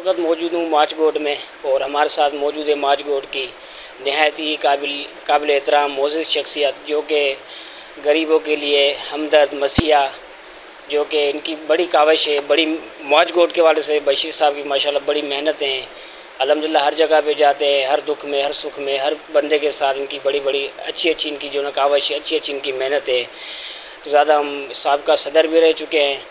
वक्त मौजूद हूँ माचगोड में और हमारे साथ मौजूद है माचगोड की नहायत ही काबिल एहतराम मोअज़्ज़ज़ शख्सियत जो कि गरीबों के लिए हमदर्द मसीहा, जो कि इनकी बड़ी काविश है। बड़ी माचगोड के वाले से बशीर साहब की माशाल्लाह बड़ी मेहनत हैं। अल्हम्दुलिल्लाह हर जगह पे जाते हैं, हर दुख में हर सुख में हर बंदे के साथ इनकी बड़ी अच्छी इनकी जो ना काविश है, अच्छी इनकी मेहनत है। तो ज़्यादा हम साहब का सदर भी रह चुके हैं,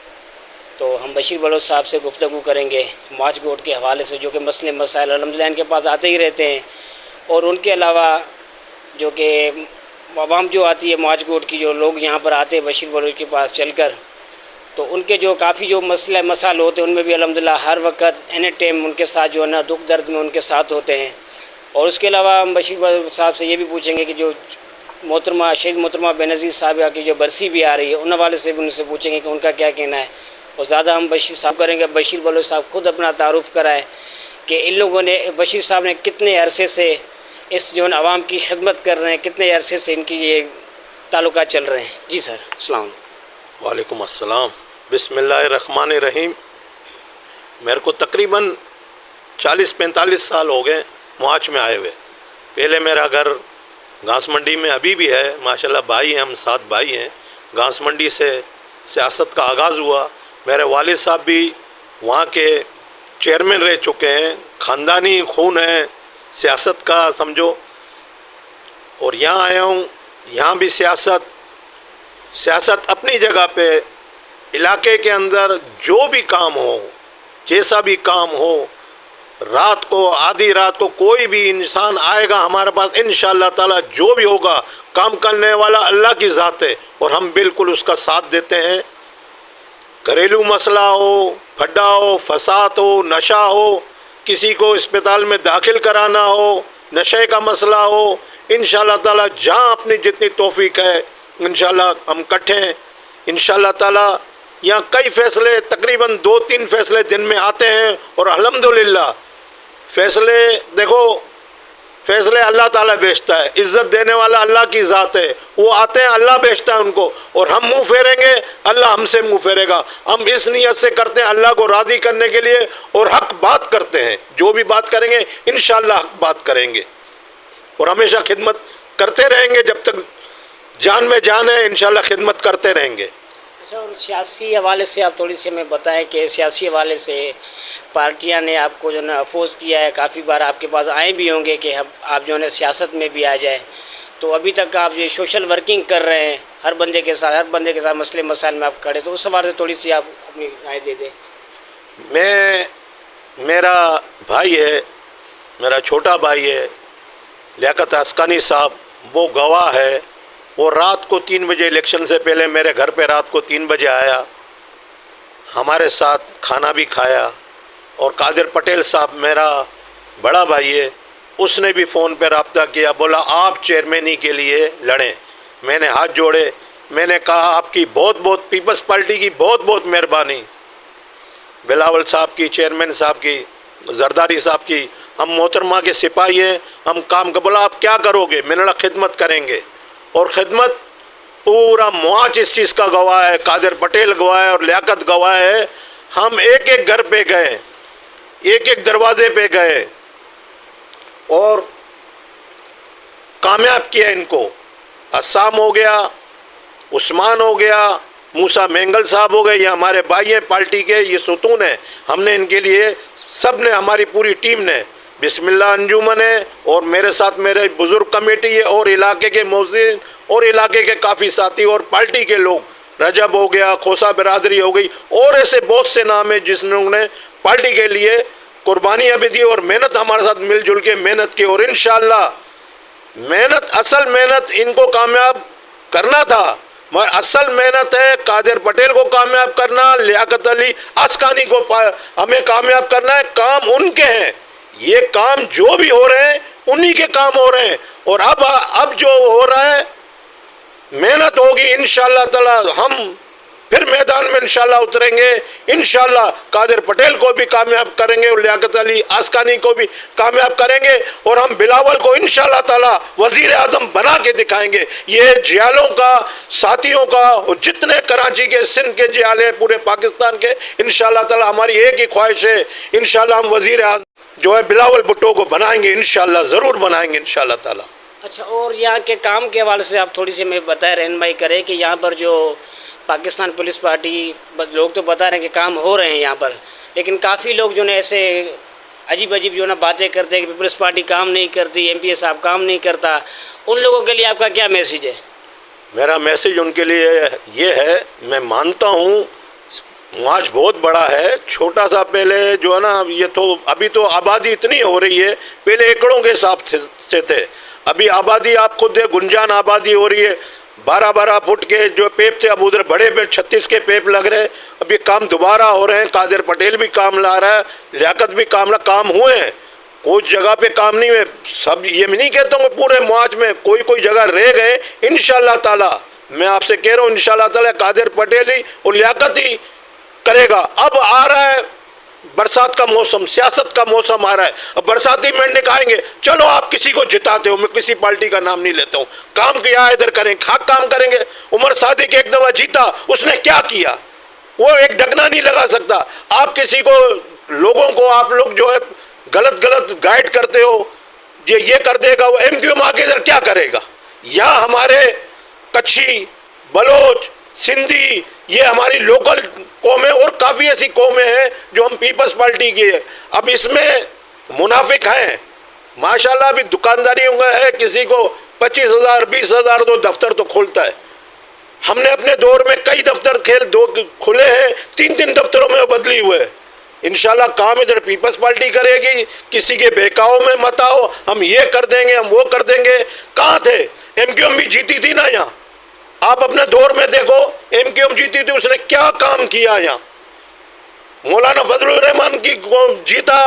तो हम बशीर बलोच साहब से गुफ्तगू करेंगे माचगोड के हवाले से, जो कि मसले मसाइल अल्हम्दुलिल्लाह इनके पास आते ही रहते हैं। और उनके अलावा जो कि आवाम जो आती है माचगोड की, जो लोग यहाँ पर आते हैं बशीर बलोच के पास चलकर, तो उनके जो काफ़ी जो मसले मसाइल होते हैं उनमें भी अल्हम्दुलिल्लाह हर वक्त एनी टाइम उनके साथ जो है ना दुख दर्द में उनके साथ होते हैं। और उसके अलावा हम बशीर बलोच साहब से ये भी पूछेंगे कि जो मोहतरमा शहीद मोहतरमा बेनज़ीर साहब की जो बरसी भी आ रही है, उन हवाले से भी उनसे पूछेंगे कि उनका क्या कहना है। और ज़्यादा हम बशीर साहब करेंगे, बशीर बलोच साहब खुद अपना तारुफ़ कराएँ कि इन लोगों ने, बशीर साहब ने कितने अरसे से इस जो आवाम की खिदमत कर रहे हैं, कितने अरसे से इनकी ये ताल्लुकात चल रहे हैं। जी सर, अस्सलाम वालेकुम अस्सलाम। बिस्मिल्लाहिर्रहमानिर्रहीम। मेरे को तकरीबन 40-45 साल हो गए माच में आए हुए। पहले मेरा घर घास मंडी में अभी भी है, माशाल्लाह भाई हैं, हम 7 भाई हैं। घास मंडी से सियासत का आगाज़ हुआ। मेरे वालिद साहब भी वहाँ के चेयरमैन रह चुके हैं, ख़ानदानी खून है सियासत का समझो। और यहाँ आया हूँ, यहाँ भी सियासत अपनी जगह पे, इलाके के अंदर जो भी काम हो, जैसा भी काम हो, रात को आधी रात को कोई भी इंसान आएगा हमारे पास, इंशाअल्लाह ताला जो भी होगा काम करने वाला अल्लाह की ज़ात है और हम बिल्कुल उसका साथ देते हैं। घरेलू मसला हो, फड्डा हो, फसाद हो, नशा हो, किसी को अस्पताल में दाखिल कराना हो, नशे का मसला हो, इंशाअल्लाह ताला जहाँ अपनी जितनी तौफीक है इंशाअल्लाह हम इकट्ठे हैं। इंशाअल्लाह ताला यहाँ कई फ़ैसले, तकरीबन 2-3 फ़ैसले दिन में आते हैं और अल्हम्दुलिल्लाह फ़ैसले, देखो फ़ैसले अल्लाह ताला भेजता है, इज़्ज़त देने वाला अल्लाह की ज़ात है, वो आते हैं अल्लाह भेजता है उनको। और हम मुँह फेरेंगे अल्लाह हमसे मुँह फेरेगा। हम इस नीयत से करते हैं अल्लाह को राज़ी करने के लिए और हक़ बात करते हैं। जो भी बात करेंगे इंशाअल्लाह हक़ बात करेंगे और हमेशा खिदमत करते रहेंगे जब तक जान में जान है, इंशाअल्लाह खिदमत करते रहेंगे। अच्छा, और सियासी हवाले से आप थोड़ी सी हमें बताएं कि सियासी हवाले से पार्टियां ने आपको जो है अफोज़ किया है, काफ़ी बार आपके पास आए भी होंगे कि आप जो है सियासत में भी आ जाए, तो अभी तक आप ये सोशल वर्किंग कर रहे हैं, हर बंदे के साथ मसले मसाइल में आप खड़े, तो उस हवाले से थोड़ी सी आप अपनी राय दे दें। मेरा भाई है, मेरा छोटा भाई है लियाकत अस्कानी साहब, वो गवाह है। वो रात को 3 बजे इलेक्शन से पहले मेरे घर पे रात को 3 बजे आया, हमारे साथ खाना भी खाया। और कादिर पटेल साहब मेरा बड़ा भाई है, उसने भी फ़ोन पे रब्ता किया, बोला आप चेयरमैनी के लिए लड़ें। मैंने हाथ जोड़े, मैंने कहा आपकी बहुत बहुत पीपल्स पार्टी की बहुत बहुत मेहरबानी, बिलावल साहब की, चेयरमैन साहब की, जरदारी साहब की, हम मोहतरमा के सिपाही हैं, हम काम का। बोला आप क्या करोगे? मैंने कहा खिदमत करेंगे। और ख़िदमत पूरा मुआच इस चीज़ का गवाह है, कादिर पटेल गवाह है और लियाकत गवाह है। हम एक एक घर पे गए, एक एक दरवाजे पे गए और कामयाब किया इनको। अस्साम हो गया, उस्मान हो गया, मूसा मेंगल साहब हो गए, ये हमारे भाई हैं पार्टी के, ये सुतून है। हमने इनके लिए, सब ने, हमारी पूरी टीम ने, बिस्मिल्लाह अंजुमन है और मेरे साथ मेरे बुज़ुर्ग कमेटी है और इलाके के मौज़िन और इलाके के काफ़ी साथी और पार्टी के लोग, रजब हो गया, खोसा बिरादरी हो गई और ऐसे बहुत से नाम हैं जिन्होंने पार्टी के लिए कुर्बानियाँ भी दी और मेहनत हमारे साथ मिलजुल के मेहनत की। और इंशाअल्लाह मेहनत, असल मेहनत इनको कामयाब करना था, मगर असल मेहनत है कादिर पटेल को कामयाब करना, लियाकत अली अस्कानी को हमें कामयाब करना है। काम उनके हैं, ये काम जो भी हो रहे हैं उन्हीं के काम हो रहे हैं। और अब जो हो रहा है मेहनत होगी इंशाअल्लाह ताला। हम پھر میدان میں انشاءاللہ اتریں گے. انشاءاللہ قادر پٹیل کو بھی کامیاب کریں گے اور لیاقت علی آسکانی کو بھی کامیاب کریں گے, اور ہم بلاول کو انشاءاللہ تعالی وزیر اعظم بنا کے دکھائیں گے. یہ جیالوں کا, ساتھیوں کا, اور جتنے کراچی کے, سندھ کے جیال ہیں, پورے پاکستان کے, انشاءاللہ تعالی ہماری ایک ہی خواہش ہے, انشاءاللہ ہم وزیر اعظم جو ہے بلاول بھٹو کو بنائیں گے, انشاءاللہ ضرور بنائیں گے انشاءاللہ تعالی. اچھا, اور یہاں کے کام کے حوالے سے آپ تھوڑی سی میں بتائیں, رہنمائی کریں کہ یہاں پر جو پاکستان پولیس پارٹی, لوگ تو بتا رہے ہیں کہ کام ہو رہے ہیں یہاں پر, لیکن کافی لوگ جو ہے ایسے عجیب جو ہے باتیں کرتے ہیں کہ پولیس پارٹی کام نہیں کرتی, ایم پی اے صاحب کام نہیں کرتا. ان لوگوں کے لیے آپ کا کیا میسیج ہے؟ میرا میسیج ان کے لیے یہ ہے, میں مانتا ہوں مارچ بہت بڑا ہے, چھوٹا سا پہلے جو ہے نا, یہ تو ابھی تو آبادی اتنی ہو رہی ہے, پہلے ایکڑوں کے حساب سے تھے, ابھی آبادی آپ خود گنجان آبادی ہو رہی ہے, 12 فٹ کے جو پیپ تھے اب ادھر بڑے 36 کے پیپ لگ رہے ہیں. اب یہ کام دوبارہ ہو رہے ہیں, قادر پٹیل بھی کام لا رہا ہے, لیاقت بھی کام ہوئے ہیں, کوئی جگہ پہ کام نہیں ہوئے. سب یہ میں نہیں کہتا ہوں کہ پورے معاج میں کوئی جگہ رہ گئے, انشاءاللہ تعالی میں آپ سے کہہ رہا ہوں انشاءاللہ تعالی قادر پٹیل ہی اور لیاقت ہی کرے گا. اب آ رہا ہے برسات کا موسم, سیاست کا موسم آ رہا ہے, اب برساتی مینڈے کھائیں گے, چلو آپ کسی کو جتاتے ہو, میں کسی پارٹی کا نام نہیں لیتا ہوں, کام کیا ادھر کریں, خاک کام کریں گے. عمر صادق ایک دفعہ جیتا, اس نے کیا کیا, وہ ایک ڈگنا نہیں لگا سکتا. آپ کسی کو, لوگوں کو آپ لوگ جو ہے غلط گائیڈ کرتے ہو, یہ کر دے گا, وہ ایم کیو ایم آ کے ادھر کیا کرے گا. یہاں ہمارے کچھی, بلوچ, سندھی, یہ ہماری لوکل قومیں اور کافی ایسی قومیں ہیں جو ہم پیپلز پارٹی کی ہے. اب اس میں منافق ہیں ماشاءاللہ, ابھی دکانداریوں کا ہے, کسی کو 25,000 20,000 تو دفتر تو کھولتا ہے. ہم نے اپنے دور میں کئی دفتر کھلے ہیں, 3 دفتروں میں بدلی ہوئے. انشاءاللہ کام ادھر پیپلز پارٹی کرے گی, کسی کے بہکاؤ میں مت آؤ, ہم یہ کر دیں گے, ہم وہ کر دیں گے. کہاں تھے ایم کیو ایم بھی جیتی تھی نا یہاں, آپ اپنے دور میں دیکھو ایم کیو ایم جیتی تھی, اس نے کیا کام کیا یہاں. مولانا فضل الرحمان کی جیتا,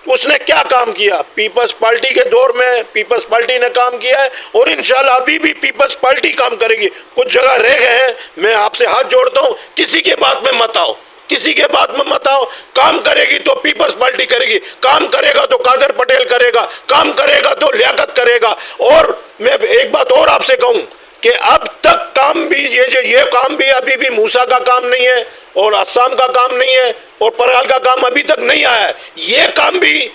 اس نے کیا کام کیا. پیپلز پارٹی کے دور میں پیپلز پارٹی نے کام کیا ہے, اور انشاءاللہ ابھی بھی پیپلز پارٹی کام کرے گی. کچھ جگہ رہ گئے ہیں, میں آپ سے ہاتھ جوڑتا ہوں, کسی کے بات میں مت آؤ, کسی کے بات میں مت آؤ. کام کرے گی تو پیپلز پارٹی کرے گی, کام کرے گا تو قادر پٹیل کرے گا, کام کرے گا تو لیاقت کرے گا. اور میں ایک بات اور آپ سے کہوں کہ اب تک کام بھی یہ کام بھی ابھی بھی موسیٰ کا کام نہیں ہے, اور اسام کا کام نہیں ہے, اور پرال کا کام ابھی تک نہیں آیا ہے. یہ کام بھی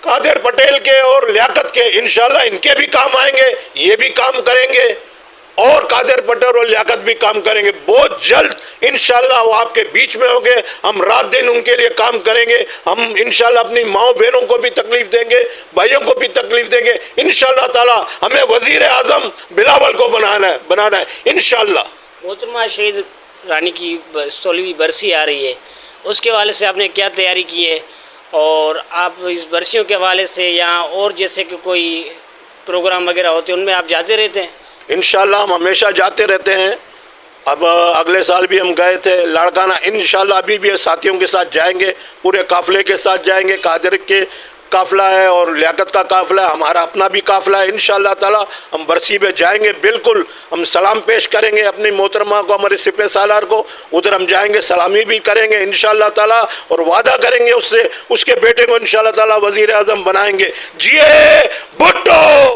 قادر پٹیل کے اور لیاقت کے, انشاءاللہ ان کے بھی کام آئیں گے, یہ بھی کام کریں گے, اور قادر پٹیل اور لیاقت بھی کام کریں گے. بہت جلد انشاءاللہ وہ آپ کے بیچ میں ہوں گے, ہم رات دن ان کے لیے کام کریں گے. ہم انشاءاللہ اپنی ماؤں بہنوں کو بھی تکلیف دیں گے, بھائیوں کو بھی تکلیف دیں گے. انشاءاللہ تعالی ہمیں وزیر اعظم بلاول کو بنانا ہے انشاءاللہ. محترمہ شہید رانی کی 16ویں برسی آ رہی ہے, اس کے حوالے سے آپ نے کیا تیاری کی ہے, اور آپ اس برسیوں کے حوالے سے یا اور جیسے کہ کوئی پروگرام وغیرہ ہوتے ہیں ان میں آپ جاتے رہتے ہیں؟ انشاءاللہ ہم ہمیشہ جاتے رہتے ہیں. اب اگلے سال بھی ہم گئے تھے لاڑکانہ, انشاءاللہ ابھی بھی ساتھیوں کے ساتھ جائیں گے, پورے قافلے کے ساتھ جائیں گے. قادر کے قافلہ ہے اور لیاقت کا قافلہ ہے, ہمارا اپنا بھی قافلہ ہے. انشاءاللہ تعالی ہم برسی پہ جائیں گے, بالکل ہم سلام پیش کریں گے اپنی محترمہ کو, ہمارے سپہ سالار کو. ادھر ہم جائیں گے, سلامی بھی کریں گے انشاءاللہ تعالی, اور وعدہ کریں گے اس سے, اس کے بیٹے کو انشاءاللہ تعالی وزیر اعظم بنائیں گے. جیے بھٹو.